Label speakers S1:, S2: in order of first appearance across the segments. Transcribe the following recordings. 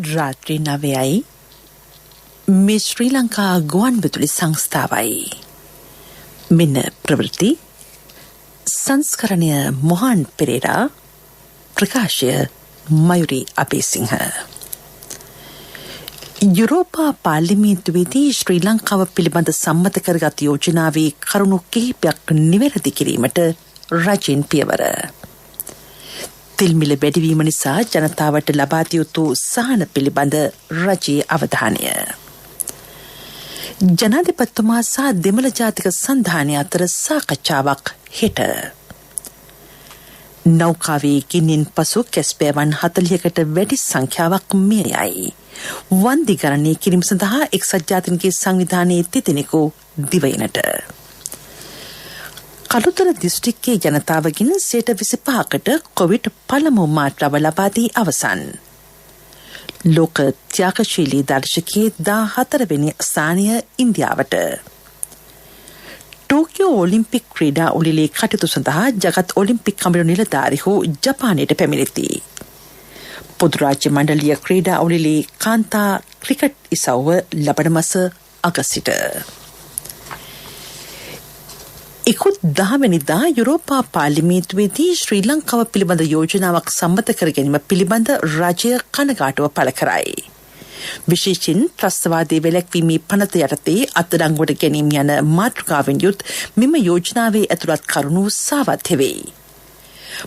S1: රාත්‍රී 9යි මේ ශ්‍රී ලංකා ගුවන්විදුලි සංස්ථාවයි. මෙන්න ප්‍රවෘත්ති සංස්කරණය මොහන් පෙරේරා, ප්‍රකාශය මයුරි අබේසිංහ. යුරෝපා පාර්ලිමේන්තුවේදී ශ්‍රී ලංකාව පිළිබඳ සම්මත කරගත් යෝජනාවේ කරුණු කිහිපයක් නිවැරදි කිරීමට රජයෙන් පියවර. තෙල්මිල වැඩිවීම නිසා ජනතාවට ලබා දිය යුතු සහන පිළිබඳ රජයේ අවධානය. ජනාධිපතිතුමා සහ දෙමළ ජාතික සන්ධානය අතර සාකච්ඡාවක් හෙට. නෞකාවේ ගින්නෙන් පසු කැස්පෑවන් 40කට වැඩි සංඛ්‍යාවක් මිය යයි. වන්දි ගණනය කිරීම සඳහා එක්සත් ජාතීන්ගේ සංවිධානයේ තිදෙනෙකු දිවයිනට. කළුතර දිස්ත්‍රික්කයේ ජනතාවගෙන් 25%කට කොවිඩ් පළමු මාත්‍රාව ලබා දී අවසන්. ලෝක ත්‍යාගශීලී දර්ශකයේ 14 වෙනි ස්ථානය ඉන්දියාවට. ටෝකියෝ ඔලිම්පික් ක්‍රීඩා උළෙලේ කටයුතු සඳහා ජගත් ඔලිම්පික් කමිටු නිලධාරීහු ජපානයට පැමිණෙති. පොදු රාජ්‍ය මණ්ඩලීය ක්‍රීඩා උළෙලේ කාන්තා ක්‍රිකට් ඉසව්ව ලබන මාස අගස්සිට. ඉකුත් 10 වෙනිදා යුරෝපා පාර්ලිමේන්තුවේදී ශ්‍රී ලංකාව පිළිබඳ යෝජනාවක් සම්මත කර ගැනීම පිළිබඳ රජය කනගාටුව පළ කරයි. විශේෂයෙන් ත්‍රස්තවාදී වැළැක්වීමේ පනත යටතේ අත්අඩංගුවට ගැනීම යන මාතෘකාවෙන් යුත් මෙම යෝජනාවේ ඇතුළත් කරුණු සාවත් වෙයි.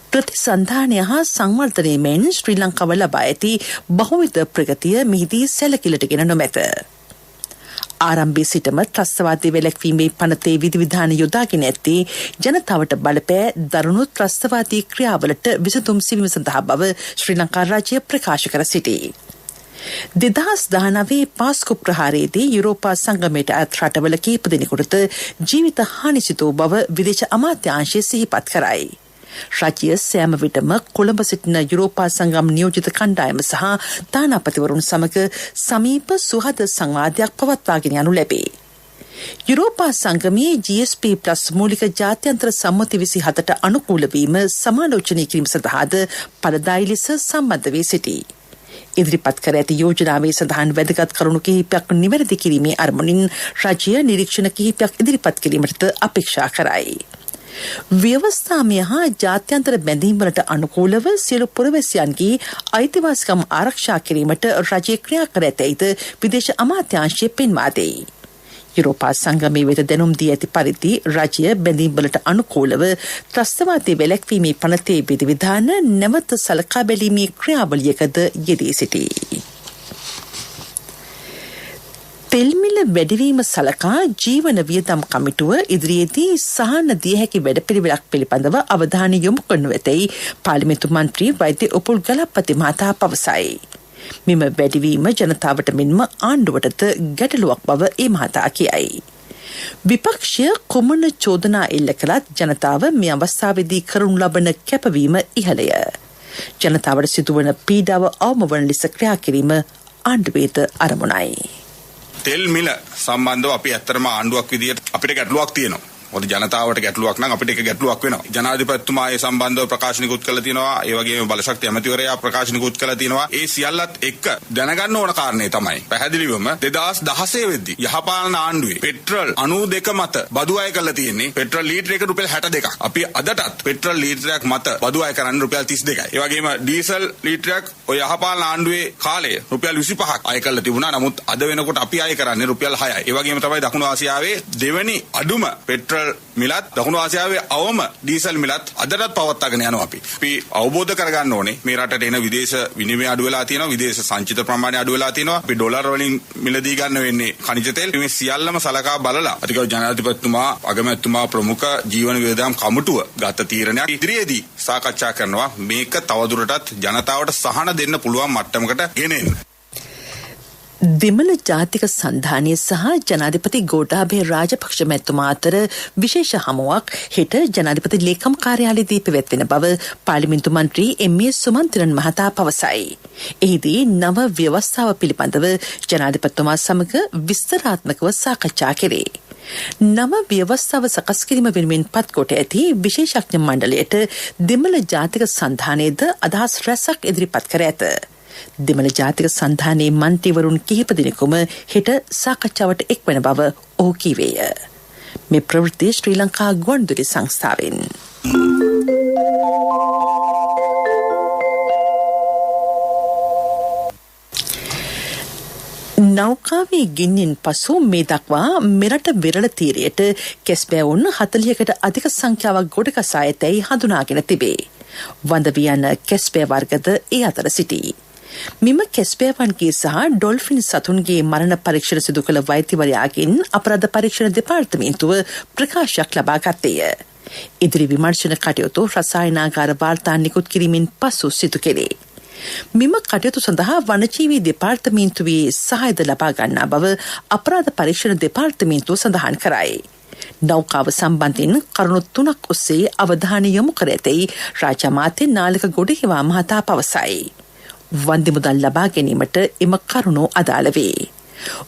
S1: ප්‍රතිසන්ධානය හා සංවර්ධනය මෙන් ශ්‍රී ලංකාව ලබා ඇති බහුවිධ ප්‍රගතිය මෙහිදී සැලකිලට ගෙන නොමැත. ආරම්භයේ සිටම ත්‍රස්තවාදී වැළැක්වීමේ පනතේ විධිවිධාන යොදාගෙන ඇත්තේ ජනතාවට බලපෑ දරුණු ත්‍රස්තවාදී ක්‍රියාවලට විසඳුම් සෙවීම සඳහා බව ශ්‍රී ලංකා රාජ්‍ය ප්‍රකාශ කර සිටී. 2019 පාස්කු ප්‍රහාරයේදී යුරෝපා සංගමයට අයත් රටවල කීප දෙනෙකුට ජීවිත හානි සිදු වූ බව විදේශ අමාත්‍යාංශය සිහිපත් කරයි. රජය සෑම විටම කොළඹ සිටින යුරෝපා සංගම් නියෝජිත කණ්ඩායම සහ තානාපතිවරුන් සමග සමීප සුහද සංවාදයක් පවත්වාගෙන යනු ලැබේ. යුරෝපා සංගමයේ GSP+ මූලික ජාත්‍යන්තර සම්මති 27ට අනුකූල වීම සමාලෝචනය කිරීම සඳහාද පළදායි ලෙස සම්බන්ධ වී සිටී. ඉදිරිපත් කර ඇති යෝජනාවේ සඳහන් වැදගත් කරුණු කිහිපයක් නිවැරදි කිරීමේ අරමුණින් රජය නිරීක්ෂණ කිහිපයක් ඉදිරිපත් කිරීමට අපේක්ෂා කරයි. ව්‍යවස්ථාමය හා ජාත්‍යන්තර බැඳීම්වලට අනුකූලව සියලු පුරවැසියන්ගේ අයිතිවාසිකම් ආරක්ෂා කිරීමට රජය ක්‍රියා කර ඇතැයිද විදේශ අමාත්‍යාංශය පෙන්වා දෙයි. යුරෝපා සංගමයේ වෙත දැනුම් දී ඇති පරිදි රජය බැඳීම්වලට අනුකූලව ත්‍රස්තවාදී වැළැක්වීමේ පනතේ විධිවිධාන නැවත සලකා බැලීමේ ක්‍රියාවලියකද යෙදී සිටී. තෙල්මිල වැඩිවීම සලකා ජීවන වියදම් කමිටුව ඉදිරියේදී සහන දිය හැකි වැඩපිළිවෙලක් පිළිබඳව අවධානය යොමු කරනු ඇතැයි පාර්ලිමේන්තු මන්ත්‍රී වෛද්‍ය උපුල් ගලපති මහතා පවසයි. මෙම වැඩිවීම ජනතාවට මෙන්ම ආණ්ඩුවටද ගැටලුවක් බව ඒ මහතා කියයි. විපක්ෂය කුමන චෝදනා එල්ල කළත් ජනතාව මේ අවස්ථාවේදී කරනු ලබන කැපවීම ඉහළය. ජනතාවට සිදුවන පීඩාව අවම වන ලෙස ක්‍රියා කිරීම ආණ්ඩුවේද අරමුණයි.
S2: තෙල් මිල සම්බන්ධව අපි ඇත්තටම ආණ්ඩුවක් විදියට අපිට ගැටලුවක් තියෙනවා. මොකද ජනතාවට ගැටලුවක් නම් අපිට ඒක ගැටලුවක් වෙනවා. ජනාධිපතිතුමා ඒ සම්බන්ධව ප්‍රකාශ නිකුත් කළා තියෙනවා. ඒ වගේම බලශක්ති ඇමතිවරයා ප්‍රකාශ නිකුත් කළා තියෙනවා. ඒ සියල්ලත් එක්ක දැනගන්න ඕන කාරණේ තමයි පැහැදිලිවම 2016 වෙද්දී යහපාලන ආණ්ඩුවේ පෙට්‍රල් 92 මත බදු අය කරලා තියෙන්නේ. පෙට්‍රල් ලීටරයකට රුපියල් 62ක්. අපි අදටත් පෙට්‍රල් ලීටරයක් මත බදු අය කරන්නේ රුපියල් 32යි. ඒ වගේම ඩීසල් ලීටරයක් ඔය යහපාලන ආණ්ඩුවේ කාලේ රුපියල් 25ක් අය කරලා තිබුණා. නමුත් අද වෙනකොට අපි අය කරන්නේ රුපියල් 6යි. ඒ වගේම තමයි දකුණු ආසියාවේ දෙවෙනි අඩුම පෙට්‍රල් මිලත් දකුණු ආසියාවේ අවම ඩීසල් මිලත් අදටත් පවත්වාගෙන යනවා අපි. අපි අවබෝධ කරගන්න ඕනේ මේ රටට එන විදේශ විනිමය අඩු වෙලා තියෙනවා, විදේශ සංචිත ප්‍රමාණය අඩු වෙලා තියෙනවා. අපි ඩොලර් වලින් මිලදී ගන්න වෙන්නේ ඛනිජ තෙල්. මේ සියල්ලම සලකා බලලා අතිගෞරව ජනාධිපතිතුමා අගමැතිතුමා ප්‍රමුඛ ජීවන වියදම් කමිටුව ගත තීරණයක් ඉදිරියේදී සාකච්ඡා කරනවා මේක තවදුරටත් ජනතාවට සහන දෙන්න පුළුවන් මට්ටමකට ගෙනෙන්න.
S1: දෙමළ ජාතික සන්ධානය සහ ජනාධිපති ගෝඨාභය රාජපක්ෂ මැතිතුමා අතර විශේෂ හමුවක් හෙට ජනාධිපති ලේකම් කාර්යාලයේදී පැවැත්වෙන බව පාර්ලිමේන්තු මන්ත්‍රී එම්.ඒ. සුමන්තිරන් මහතා පවසයි. එහිදී නව ව්‍යවස්ථාව පිළිබඳව ජනාධිපතිතුමා සමග විස්තරාත්මකව සාකච්ඡා කෙරේ. නව ව්‍යවස්ථාව සකස් කිරීම වෙනුවෙන් පත්කොට ඇති විශේෂඥ මණ්ඩලයට දෙමළ ජාතික සන්ධානයේද අදහස් රැසක් ඉදිරිපත් කර ඇත. දෙමළ ජාතික සන්ධානයේ මන්ත්‍රීවරුන් කිහිප දෙනෙකුම හෙට සාකච්ඡාවට එක්වන බව ඔහු කීවේය. මේ ප්‍රවෘත්තිය ශ්‍රී ලංකා ගුවන්විදුලි සංස්ථාවෙන්. නෞකාවේ ගින්නෙන් පසු මේ දක්වා මෙරට වෙරළ තීරයට කැස්බෑවුන් 40කට අධික සංඛ්‍යාවක් ගොඩගසා ඇතැයි හඳුනාගෙන තිබේ. වඳවී යන කැස්බෑ වර්ගද ඒ අතර සිටී. මෙම කැස්බෑවන්ගේ සහ ඩොල්ෆින් සතුන්ගේ මරණ පරීක්ෂණ සිදු කළ වෛද්‍යවරයාගෙන් අපරාධ පරීක්ෂණ දෙපාර්තමේන්තුව ප්‍රකාශයක් ලබා ගත්තේය. ඉදිරි විමර්ශන කටයුතු රසායනාගාර වාර්තා නිකුත් කිරීමෙන් පසු සිදු කෙරේ. මෙම කටයුතු සඳහා වනජීවී දෙපාර්තමේන්තුවේ සහායද ලබා ගන්නා බව අපරාධ පරීක්ෂණ දෙපාර්තමේන්තුව සඳහන් කරයි. නෞකාව සම්බන්ධයෙන් කරුණු 3ක් ඔස්සේ අවධානය යොමු කර ඇතැයි රාජ්‍ය අමාත්‍ය නාලක ගොඩහේවා මහතා පවසයි. වන්දි මුදල් ලබා ගැනීමට එම කරුණු අදාළ වේ.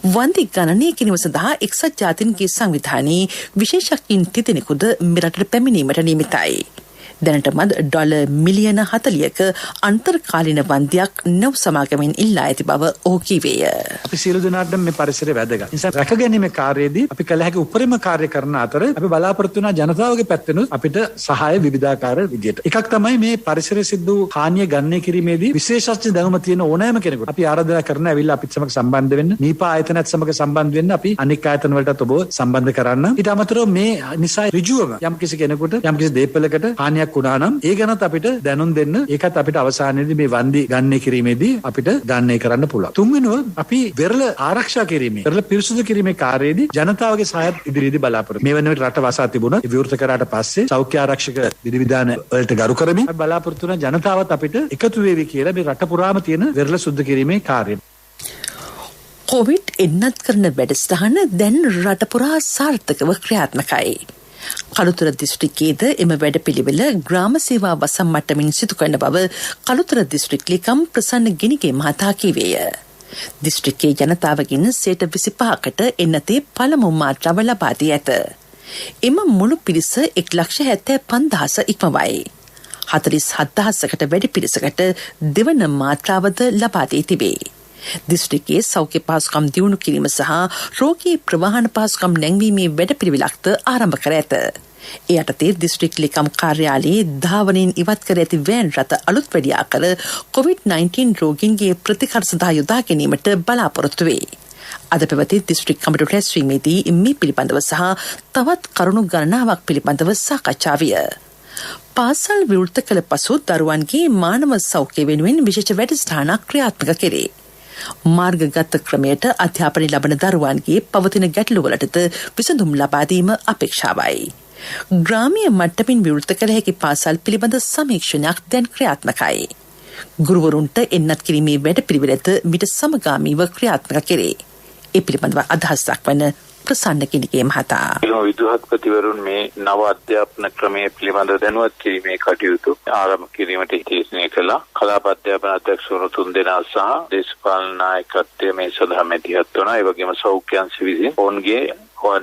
S1: වන්දි ගණනය කිරීම සඳහා එක්සත් ජාතීන්ගේ සංවිධානයේ විශේෂඥයින් 30 දෙනෙකුද මෙරටට පැමිණීමට නියමිතයි. දැනටමත් ඩොලර් මිලියන 40ක අන්තර්කාලීන වන්දියක් නව සමාගමෙන් ඉල්ලා ඇති බව ඔහු කීවේය.
S3: අපි සියලු දෙනාටම මේ පරිසරය වැදගත්. නිසා රැකගැනීමේ කාර්යයේදී අපි කළ හැකි උපරිම කාර්ය කරන අතර අපි බලාපොරොත්තු වන ජනතාවගේ පැත්තෙනුත් අපිට සහාය විවිධාකාර විදියට. එකක් තමයි මේ පරිසරයේ සිද්ධ වූ හානිය ගණනය කිරීමේදී විශේෂඥ දැනුම තියෙන ඕනෑම කෙනෙකුට අපි ආරාධනා කරන ඇවිල්ලා අපිත් සමග සම්බන්ධ වෙන්න. නීපා ආයතනත් සමග සම්බන්ධ වෙන්න අපි අනෙක් ආයතන වලටත් ඔබ සම්බන්ධ කරන්න. ඊට අමතරව මේ නිසා ඍජුවම යම්කිසි කෙනෙකුට යම්කිසි දේපලකට හානියක් වුණා නම් ඒ ගැනත් අපිට දැනුම් දෙන්න. ඒකත් අපිට අවසානයේදී මේ වන්දි ගණනය කිරීමේදී අපිට ගණනය කරන්න පුළුවන්. තුන්වෙනුව අපි වෙරළ ආරක්ෂා කිරීමේ වෙරළ පිරිසුදු කිරීමේ කාර්යයේදී ජනතාවගේ සහායත් ඉදිරියේදී බලාපොරොත්තු. මේ වෙන විට රට වසා තිබුණා. විවෘත කරාට පස්සේ සෞඛ්‍ය ආරක්ෂක විධිවිධාන වලට ගරු කරමින් බලාපොරොත්තු වන ජනතාවත් අපිට එකතු වේවි කියලා මේ රට පුරාම තියෙන වෙරළ සුද්ධ කිරීමේ කාර්යය.
S1: කොවිඩ් එන්නත් කරන වැඩසටහන දැන් රට පුරා සාර්ථකව ක්‍රියාත්මකයි. කළුතර දිස්ත්‍රික්කයේද එම වැඩපිළිවෙල ග්‍රාම සේවා වසම් මට්ටමින් සිදු කරන බව කළුතර දිස්ත්‍රික් ලේකම් ප්‍රසන්න ගිනිගේ මහතා කීවේය. දිස්ත්‍රික්කයේ ජනතාවගෙන් 25%කට එන්නතේ පළමු මාත්‍රාව ලබා දී ඇත. එම මුළු පිරිස 1,75,000 ඉක්මවයි. 47,000කට වැඩි පිරිසකට දෙවන මාත්‍රාවද ලබා දී තිබේ. දිස්ත්‍රික්කයේ සෞඛ්‍ය පහසුකම් දියුණු කිරීම සහ රෝගී ප්‍රවාහන පහසුකම් නැංවීමේ වැඩපිළිවෙලක්ද ආරම්භ කර ඇත. ඒ යටතේ දිස්ත්‍රික් ලේකම් කාර්යාලයේ ධාවනයෙන් ඉවත් කර ඇති වෑන් රථ අලුත් වැඩියා කර COVID-19 රෝගීන්ගේ ප්‍රතිකාර සඳහා යොදා ගැනීමට බලාපොරොත්තු වේ. අද පැවති දිස්ත්‍රික් කමිටු රැස්වීමේදී මේ පිළිබඳව සහ තවත් කරුණු ගණනාවක් පිළිබඳව සාකච්ඡා විය. පාසල් විවෘත කළ පසු දරුවන්ගේ මානව සෞඛ්‍ය වෙනුවෙන් විශේෂ වැඩසටහනක් ක්‍රියාත්මක කෙරේ. මාර්ගගත ක්‍රමයට අධ්‍යාපනය ලබන දරුවන්ගේ පවතින ගැටලුවලටද විසඳුම් ලබා දීම අපේක්ෂාවයි. ග්‍රාමීය මට්ටමින් විවෘත කළ හැකි පාසල් පිළිබඳ සමීක්ෂණයක් දැන් ක්‍රියාත්මකයි. ගුරුවරුන්ට එන්නත් කිරීමේ වැඩපිළිවෙලද මිට සමගාමීව ක්‍රියාත්මක කෙරේ. ඒ පිළිබඳව අදහස් දක්වන ප්‍රසන්න ගිනිගේ මහතා.
S4: විදුහත්පතිවරුන් මේ නව අධ්‍යාපන ක්‍රමයේ පිළිබඳව දැනුවත් කිරීමේ කටයුතු ආරම්භ කිරීමට හිතේශනය කළා. කලාප අධ්‍යාපන අධ්‍යක්ෂවරු 3 දෙනා සහ දේශපාලන නායකත්වයේ මේ සඳහා මැදිහත් වුණා. ඒ වගේම සෞඛ්‍ය අංශ විසින් ඔවුන්ගේ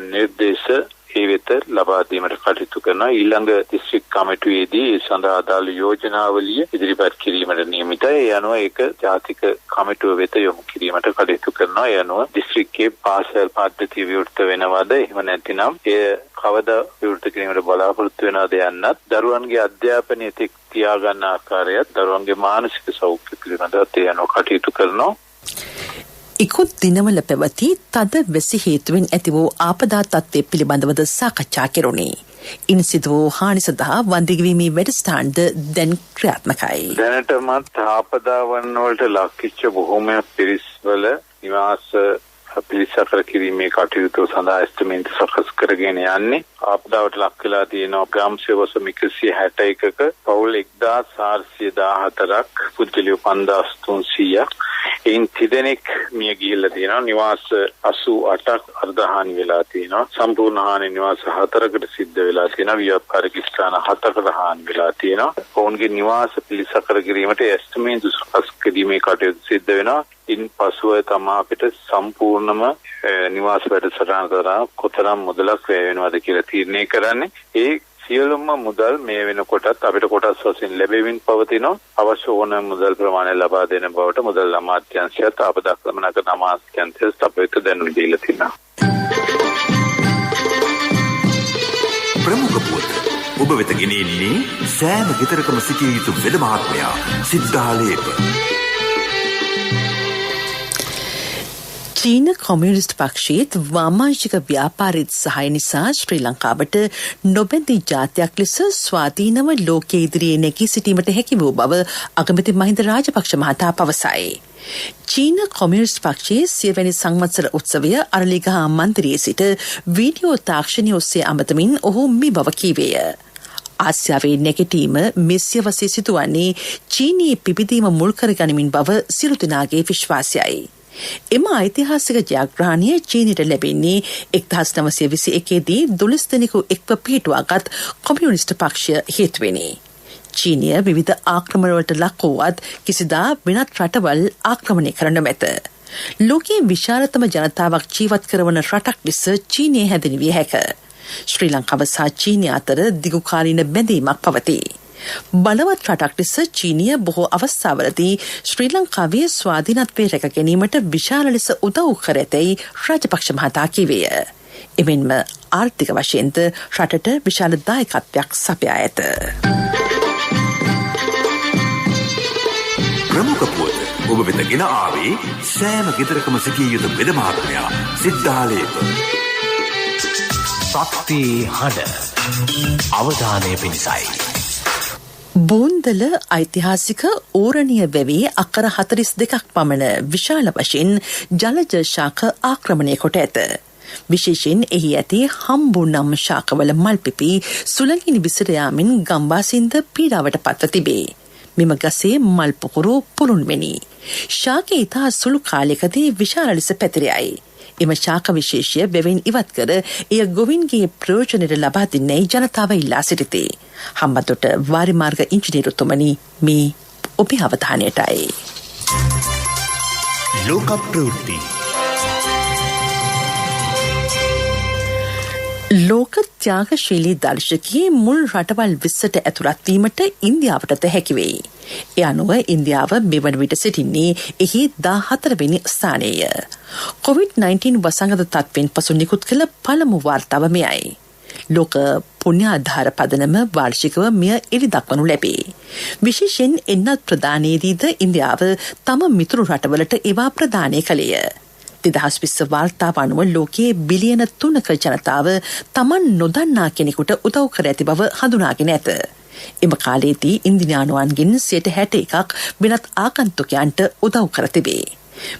S4: නිර්දේශ ඒ වෙත ලබා දීමට කටයුතු කරනවා. ඊළඟ දිස්ත්‍රික් කමිටුවේදී ඒ සඳහා අදාළ යෝජනාවලිය ඉදිරිපත් කිරීමට නියමිතයි. ඒ අනුව ඒක ජාතික කමිටුව වෙත යොමු කිරීමට කටයුතු කරනවා. ඒ අනුව දිස්ත්‍රික්කයේ පාසල් පද්ධතිය විවෘත වෙනවද එහෙම නැතිනම් ඒ කවදා විවෘත කිරීමට බලාපොරොත්තු වෙනවද යන්නත් දරුවන්ගේ අධ්‍යාපනයේ තෙක් තියාගන්න ආකාරයත් දරුවන්ගේ මානසික සෞඛ්‍ය පිළිබඳව ඒ අනුව කටයුතු කරනවා.
S1: ඉකුත් දිනවල පැවති තද වැසි හේතුවෙන් ඇති වූ ආපදා තත්ත්වය පිළිබඳවද සාකච්ඡා කෙරුණි. ඉන් සිදු වූ හානි සඳහා වන්දිගැවීමේ වැඩසටහනද දැන් ක්‍රියාත්මකයි.
S4: දැනටමත් ආපදාවන් වලට ලක්විච්ච බොහෝමයක් පිරිස්වල නිවාස පිළිසකර කිරීමේ කටයුතු සඳහා එස්ටිමේට් සකස් කරගෙන යන්නේ. ආපදාවට ලක් වෙලා තියෙනවා ග්‍රාම සේවසම 161ක පවුල් 1414ක් පුද්ගලයෝ 5300ක්. එයින් 30 දෙනෙක් මිය ගිහිල්ලා තියෙනවා. නිවාස 88ක් අර්ධහානි වෙලා තියෙනවා. සම්පූර්ණ හානි නිවාස 4කට සිද්ධ වෙලා තියෙනවා. ව්‍යාපාරික ස්ථාන 7කට හානි වෙලා තියෙනවා. ඔවුන්ගේ නිවාස පිළිසකර කිරීමට එස්ටිමේට් සකස් කිරීමේ කටයුතු සිද්ධ වෙනවා. ඉන් පසුව තමයි අපිට සම්පූර්ණම නිවාස වැඩසටහන කරා කොතරම් මුදලක් වැය වෙනවද කියලා තීරණය කරන්නේ. ඒ සියලුම මුදල් මේ වෙනකොටත් අපිට කොටස් වශයෙන් ලැබෙමින් පවතිනවා. අවශ්‍ය ඕන මුදල් ප්‍රමාණය ලබා දෙන බවට මුදල් අමාත්‍යාංශයත් ආපදා සමනක අමාත්‍යාංශයත් අපිට දැනුම් දීලා තිනවා.
S5: ප්‍රමුඛ පුවත් ඔබ වෙත ගෙනෙන්නේ සෑම ගෙදරකම සිටිය යුතු වෙද මහත්මයා සිද්ධාලේප.
S1: චීන කොමියුනිස්ට් පක්ෂයේත් වාමාංශික ව්‍යාපාරික සහාය නිසා ශ්‍රී ලංකාවට නොබැඳි ජාතියක් ලෙස ස්වාධීනව ලෝකයේ ඉදිරියේ නැගී සිටීමට හැකි වූ බව අගමැති මහින්ද රාජපක්ෂ මහතා පවසයි. චීන කොමියුනිස්ට් පක්ෂයේ 100 වැනි සංවත්සර උත්සවය අරලිගහ මන්දිරයේ සිට වීඩියෝ තාක්ෂණය ඔස්සේ අමතමින් ඔහු මේ බව කීවේය. ආසියාවේ නැගිටීම මෙසිය වශයෙන් සිදුවන්නේ චීනයේ පිබිදීම මුල් කරගනිමින් බව සියලු දෙනාගේ විශ්වාසයයි. එම ඓතිහාසික ජයග්‍රහණය චීනයට ලැබෙන්නේ 1921 දී 12 දෙනෙකු එක්ව පිහිටුවාගත් කොමියුනිස්ට් පක්ෂය හේතුවෙනි. චීනය විවිධ ආක්‍රමණවලට ලක් වුවත් කිසිදා වෙනත් රටවල් ආක්‍රමණය කර නොමැත. ලෝකයේ විශාලතම ජනතාවක් ජීවත් කරවන රටක් ලෙස චීනය හැඳින්විය හැක. ශ්‍රී ලංකාව සහ චීනය අතර දිගුකාලීන බැඳීමක් පවතී. බලවත් රටක් ලෙස චීනය බොහෝ අවස්ථාවලදී ශ්‍රී ලංකාවේ ස්වාධීනත්වය රැක ගැනීමට විශාල ලෙස උදව් කර ඇතැයි රාජපක්ෂ මහතා කිවේය. එමෙන්ම ආර්ථික වශයෙන්ද රටට විශාල දායකත්වයක් සපයා ඇත.
S5: ප්‍රමුඛ පුවත් ඔබ වෙත ගෙන ආවේ සෑම ගෙදරකම සිටිය යුතු වෙද මහත්මයා සිද්ධාලේප.
S6: ශක්ති හඬ අවධානය පිණිසයි.
S1: බෝන්දල ඓතිහාසික ඕරණිය වැවේ අක්කර 42ක් පමණ විශාල වශයෙන් ජලජ ශාක ආක්‍රමණය කොට ඇත. විශේෂයෙන් එහි ඇති හම්බු නම් ශාකවල මල් පිපි සුළඟිනි විසිර යාමෙන් ගම්වාසීන්ද පීඩාවට පත්ව තිබේ. මෙම ගසේ මල් පොකුරු පුළුන් වෙනි. ශාකය ඉතා සුළු කාලයකදී විශාල ලෙස පැතිරයයි. එම ශාක විශේෂය බැවින් ඉවත් කර එය ගොවින්ගේ ප්‍රයෝජනයට ලබා දෙන්නේ ජනතාව ඉල්ලා සිටිති. හම්බන්තොට වාරිමාර්ග ඉංජිනේරුතුමනි මේ ඔබේ අවධානයටයි.
S6: ලෝක ප්‍රවෘත්ති.
S1: ලෝක ත්‍යාගශීලී දර්ශකයේ මුල් රටවල් 20ට ඇතුළත් වීමට ඉන්දියාවටද හැකි වෙයි. ඒ අනුව ඉන්දියාව මෙවන විට සිටින්නේ එහි 14 වෙනි ස්ථානයේය. COVID-19 වසංගත තත්ත්වයෙන් පසු නිකුත් කළ පළමු වාර්තාව මෙයයි. ලෝක පුණ්‍යාධාර පදනම වාර්ෂිකව මෙය එළිදක්වනු ලැබේ. විශේෂයෙන් එන්නත් ප්‍රදානයේදීද ඉන්දියාව තම මිතුරු රටවලට ඒවා ප්‍රදානය කළේය. 2020 වාර්තාව අනුව ලෝකයේ බිලියන 3ක ජනතාව තමන් නොදන්නා කෙනෙකුට උදව් කර ඇති බව හඳුනාගෙන ඇත. එම කාලයේදී ඉන්දියානුවන්ගෙන් 61ක් වෙනත් ආගන්තුකයන්ට උදව් කර තිබේ.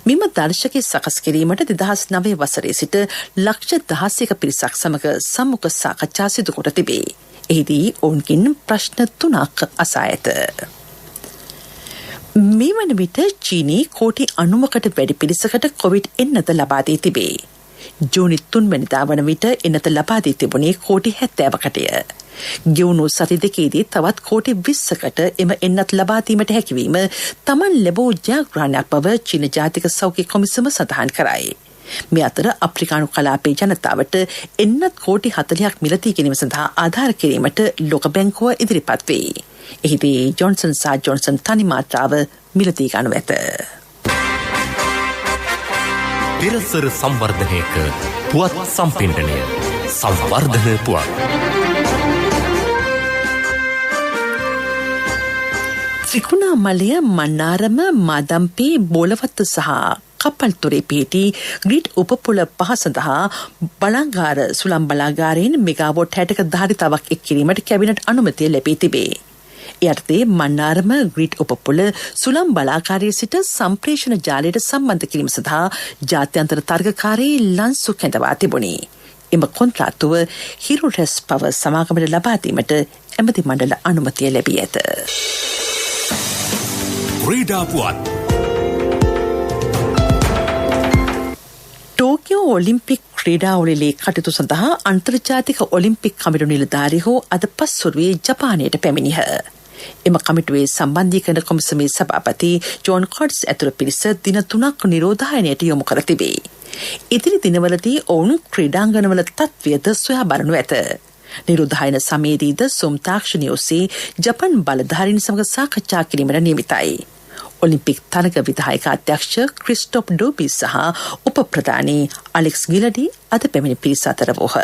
S1: මෙම දර්ශකයේ සකස් කිරීමට 2009 වසරේ සිට ලක්ෂ 16ක පිරිසක් සමග සම්මුඛ සාකච්ඡා සිදු කොට තිබේ. එහිදී ඔවුන්ගෙන් ප්‍රශ්න 3ක් අසා ඇත. මේ වන විට චීනී කෝටි 90කට වැඩි පිරිසකට කොවිඩ් එන්නත ලබා දී තිබේ. ජූනි 3 වෙනිදා වන විට එන්නත ලබා දී තිබුණේ කෝටි 70කටය. ගෙවුණු සති දෙකේදී තවත් කෝටි 20කට එම එන්නත් ලබා දීමට හැකිවීම තමන් ලැබූ ජයග්‍රහණයක් බව චීන ජාතික සෞඛ්‍ය කොමිසම සඳහන් කරයි. මේ අතර අප්‍රිකානු කලාපයේ ජනතාවට එන්නත් කෝටි 40ක් මිලදී ගැනීම සඳහා ආධාර කිරීමට ලෝක බැංකුව ඉදිරිපත් වේ. එහිදී ජොන්සන් සහ ජොන්සන් තනි මාත්‍රාව මිලදී ගනු ඇත.
S6: පෙරසර සංවර්ධනයක පුවත් සම්පින්ඩනය සංවර්ධන පුවත්.
S1: ත්‍රිකුණාමලය මන්නාරම මාදම්පේ බෝලවත්ත සහ කපල්තොරේ පිහිටි ග්‍රිඩ් උපපොළ 5 සඳහා බලාගාර සුළම් බලාගාරයෙන් මෙගාවොට් 60ක ධාරිතාවක් එක් කිරීමට කැබිනට් අනුමැතිය ලැබී තිබේ. යටතේ මන්නාරම ග්‍රිඩ් උපපොළ සුළම් බලාගාරයේ සිට සම්ප්‍රේෂණ ජාලයට සම්බන්ධ කිරීම සඳහා ජාත්‍යන්තර තර්කකාරී ලන්සු කැඳවා තිබුණි. එම කොන්ත්‍රාත්තුව හිරු රැස් පව සමාගමට ලබා දීමට ඇමති මණ්ඩල අනුමැතිය ලැබී ඇත.
S6: ක්‍රීඩා පුවත්.
S1: ටෝකියෝ ඔලිම්පික් ක්‍රීඩාවලියේ කටයුතු සඳහා අන්තර්ජාතික ඔලිම්පික් කමිටු නිලධාරීහු අද පස්වරුවේ ජපානයට පැමිණිහ. එම කමිටුවේ සම්බන්ධීකරණ කොමිසමේ සභාපති ජෝන් කොඩ්ස් ඇතුළු පිරිස දින 3ක් නිරෝධායනයට යොමු කර තිබේ. ඉදිරි දිනවලදී ඔවුන් ක්‍රීඩාංගණවල තත්ත්වයද සොයා බලනු ඇත. නිරුද්ධායන සමයේදීද සොම් තාක්ෂණය ඔස්සේ ජපන් බලධාරීන් සමග සාකච්ඡා කිරීමට නියමිතයි. ඔලිම්පික් තරග විධායක අධ්‍යක්ෂ ක්‍රිස්ටොප් ඩෝබි සහ උප ප්‍රධානී අලෙක්ස් ගිලඩි අද පැමිණි පිරිස අතර වූහ.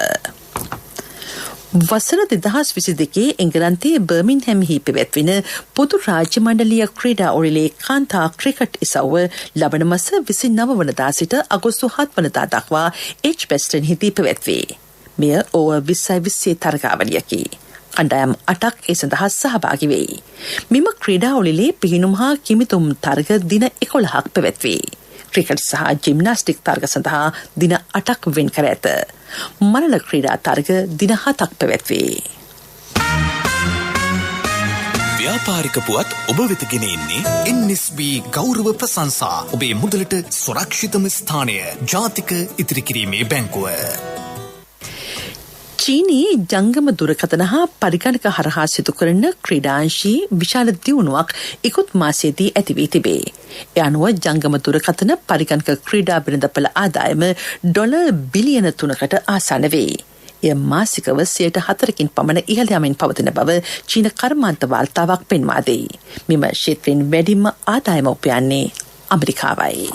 S1: වසර 2022 එංගලන්තයේ බර්මින්හැම්හි පැවැත්වෙන පොදු රාජ්‍ය මණ්ඩලීය ක්‍රීඩා ඔරලේ කාන්තා ක්‍රිකට් ඉසව්ව ලබන මාස 29 වනදා සිට අගෝස්තු 7 වනදා දක්වා එජ්බැස්ටන්හිදී පැවැත්වේ. මෙය ඕවර් 20 තරගාවලියකි. කණ්ඩායම් 8ක් ඒ සඳහා සහභාගී වෙයි. මෙම ක්‍රීඩා ඔලිලේ පිහිනුම් හා කිමිතුම් තරග දින 11ක් පැවැත්වේ. ක්‍රිකට් සහ ජිම්නාස්ටික් තරග සඳහා දින 8ක් වෙන් කර ඇත. මරණ ක්‍රීඩා තරග දින 7ක් පැවැත්වේ.
S6: ව්‍යාපාරික පුවත් ඔබ වෙත ගෙන එන්නේ NSB ගෞරව ප්‍රශංසා. ඔබේ මුදලට සුරක්ෂිතම ස්ථානය ජාතික ඉතිරි කිරීමේ බැංකුව.
S1: චීනී ජංගම දුරකථන හා පරිගණක හරහා සිදු කරන ක්‍රීඩාංශී විශාල දියුණුවක් ඉකුත් මාසයේදී ඇති වී තිබේ. ඒ අනුව ජංගම දුරකථන පරිගණක ක්‍රීඩා වෙළඳපළ ආදායම ඩොලර් බිලියන 3කට ආසන්න වේ. එය මාසිකව 4% පමණ ඉහළ යමින් පවතින බව චීන කර්මාන්ත වාර්තාවක් පෙන්වා දෙයි. මෙම ක්ෂේත්‍රයෙන් වැඩිම ආදායම උපයන්නේ ඇමරිකාවයි.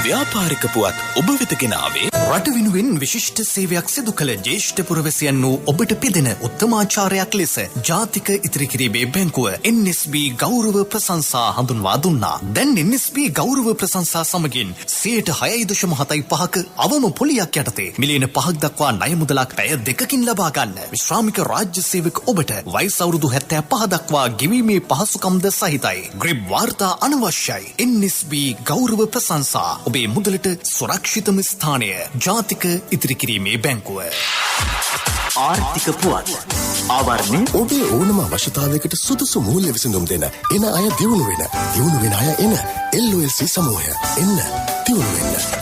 S6: ව්‍යාපාරික පුවත් ඔබ වෙත ගෙන ආවේ රට වෙනුවෙන් විශිෂ්ට සේවයක් සිදු කළ ජ්‍යෙෂ්ඨ පුරවැසියන් වූ ඔබට පිදෙන උත්තමාචාරයක් ලෙස ජාතික ඉතිරි කිරීමේ බැංකුව NSB ගෞරව ප්‍රශංසා හඳුන්වා දුන්නා. දැන් NSB ගෞරව ප්‍රශංසා සමගින් 6.75ක අවම පොලියක් යටතේ මිලියන 5ක් දක්වා ණය මුදලක් පැය 2කින් ලබා ගන්න. විශ්‍රාමික රාජ්‍ය සේවක ඔබට වයස අවුරුදු 75 දක්වා ගෙවීමේ පහසුකම්ද සහිතයි. ග්‍රිබ් වාර්තා අනවශ්‍යයි. NSB ගෞරව ප්‍රශංසා ඔබේ මුදලට සුරක්ෂිතම ස්ථානය ජාතික ඉතිරි කිරීමේ බැංකුව.
S5: ආර්ථික පුවත් ආවරණය
S7: ඔබේ ඕනම අවශ්‍යතාවයකට සුදුසු මූල්‍ය විසඳුම් දෙන එන අය දියුණු වෙන අය එන LOLC සමූහය එන්න දියුණු වෙන්න.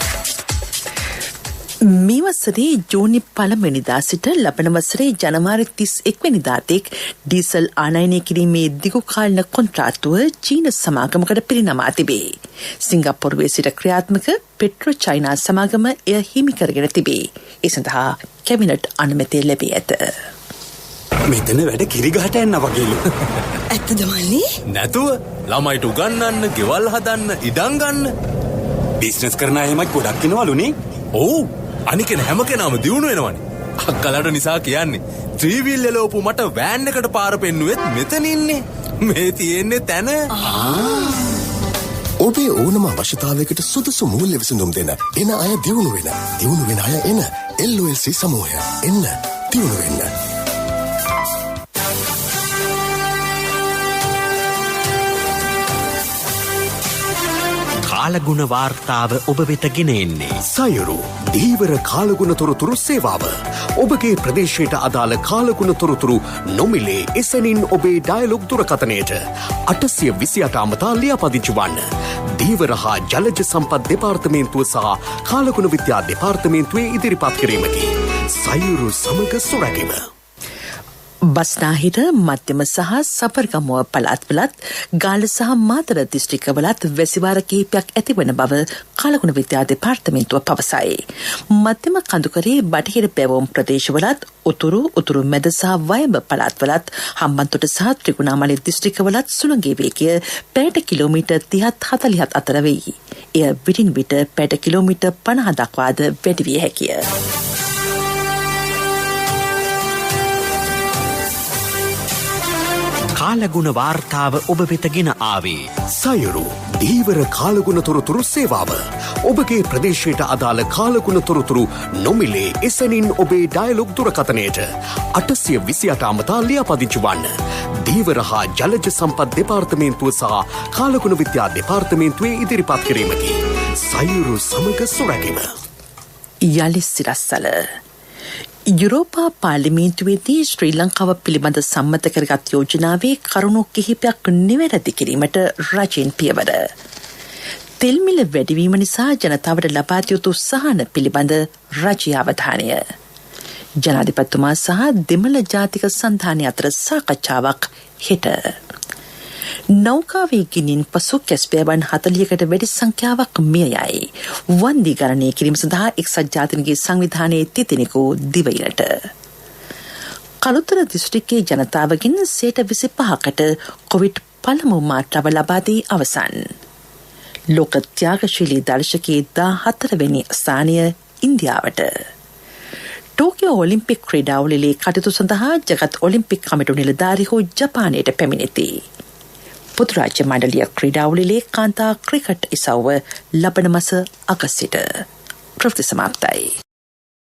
S1: මේ වසරේ ජූනි 1 වෙනිදා සිට ලබන වසරේ ජනවාරි 31 වෙනිදා තෙක් ඩීසල් ආනයනය කිරීමේ දිගු කාලීන කොන්ත්‍රාත්තුව චීන සමාගමකට පිරිනමා තිබේ. සිංගප්පූරුවේ සිට ක්‍රියාත්මක පෙට්‍රෝ චයිනා සමාගම එය හිමි කරගෙන තිබේ. ඒ සඳහා කැබිනට් අනුමැතිය ලැබී ඇත.
S8: මෙතන වැඩ කිරිගහට යන්න වගේලු.
S9: ඇත්තද මල්ලි?
S6: නැතුව ළමයිට උගන්වන්න, ගෙවල් හදන්න, ඉඩම් ගන්න.
S8: බිස්නස් කරන අයමත් ගොඩක් ඉනවලුනේ.
S6: ඔව්. අනිකෙන හැම කෙනාම දියුණු වෙනවනේ. අක්කලට නිසා කියන්නේ ත්‍රිවිල් එලෝපු මට වෑන් එකට පාර පෙන්නුවෙත් මෙතන ඉන්නේ. මේ තියෙන්නේ තැන.
S7: ඔබේ ඕනම අවශ්‍යතාවයකට සුදුසු මූල්‍ය විසඳුම් දෙන එන අය දියුණු වෙන අය එන LOLC සමූහය එන්න දියුණු වෙන්න.
S6: කාලගුණ වාර්තාව ඔබ වෙත ගෙන එන්නේ
S8: සයුරු දීවර කාලගුණ තොරතුරු සේවාව. ඔබගේ ප්‍රදේශයට අදාළ කාලගුණ තොරතුරු නොමිලේ එසැනින් ඔබේ ඩයලොග් දුරකථනයට 828 අමතා ලියාපදිංචි වන්න. දීවර හා ජලජ සම්පත් දෙපාර්තමේන්තුව සහ කාලගුණ විද්‍යා දෙපාර්තමේන්තුවේ ඉදිරිපත් කිරීමකි. සයුරු සමග සොරැකීම.
S1: බස්නාහිර මධ්‍යම සහ සබර්ගමුව පළාත්වලත් ගාල්ල සහ මාතර දිස්ත්‍රික්කවලත් වැසිවාර කිහිපයක් ඇතිවන බව කාලගුණ විද්‍යා දෙපාර්තමේන්තුව පවසයි. මධ්‍යම කඳුකරේ බටහිර බැවුම් ප්‍රදේශවලත් උතුරු මැද සහ වයඹ පළාත්වලත් හම්බන්තොට සහ ත්‍රිකුණාමලය දිස්ත්‍රික්කවලත් සුළඟේ වේගය පැයට කිලෝමීටර් 30-40 අතර වෙයි. එය විටින් විට පැයට කිලෝමීටර් 50 දක්වාද වැඩි විය හැකිය.
S6: කාලගුණ වාර්තාව ඔබ වෙත ගෙන ආවේ
S8: සයුරු දීවර කාලගුණ තොරතුරු සේවාව. ඔබගේ ප්‍රදේශයට අදාළ කාලගුණ තොරතුරු නොමිලේ එසැනින් ඔබේ ඩයලොග් දුරකථනයට 828 අමතා ලියාපදිංචි වන්න. දීවර හා ජලජ සම්පත් දෙපාර්තමේන්තුව සහ කාලගුණ විද්‍යා දෙපාර්තමේන්තුවේ ඉදිරිපත් කිරීමකි. සයුරු සමග සොරැකීම.
S1: යලි සිරස්සල යුරෝපා පාර්ලිමේන්තුවේදී ශ්‍රී ලංකාව පිළිබඳ සම්මත කරගත් යෝජනාවේ කරුණු කිහිපයක් නිවැරදි කිරීමට රජයෙන් පියවර. තෙල් මිල වැඩිවීම නිසා ජනතාවට ලබා දිය යුතු සහන පිළිබඳ රජයේ අවධානය. ජනාධිපතිතුමා සහ දෙමළ ජාතික සන්ධානය අතර සාකච්ඡාවක් හෙට. නෞකාවේ ගිනින් පසු කැස්පියාවන් 40කට වැඩි සංඛ්‍යාවක් මිය යයි. වන්දි ගණනය කිරීම සඳහා එක්සත් ජාතීන්ගේ සංවිධානයේ තිදෙනෙකු දිවයිනට. කළුතර දිස්ත්‍රික්කයේ ජනතාවගෙන් 25%කට කොවිඩ් පළමු මාත්‍රාව ලබා දී අවසන්. ලෝක ත්‍යාගශීලී දර්ශකයේ 14 වෙනි ස්ථානය ඉන්දියාවට. ටෝකියෝ ඔලිම්පික් ක්‍රීඩාවලියේ කටයුතු සඳහා ජගත් ඔලිම්පික් කමිටු නිලධාරීහු ජපානයට පැමිණෙති. පුදුරාජ්‍ය මණ්ඩලීය ක්‍රීඩාවලියේ කාන්තා ක්‍රිකට් ඉසව්ව ලබන මාස අගස්ට් ප්‍රවෘත්ති සමාප්තයි.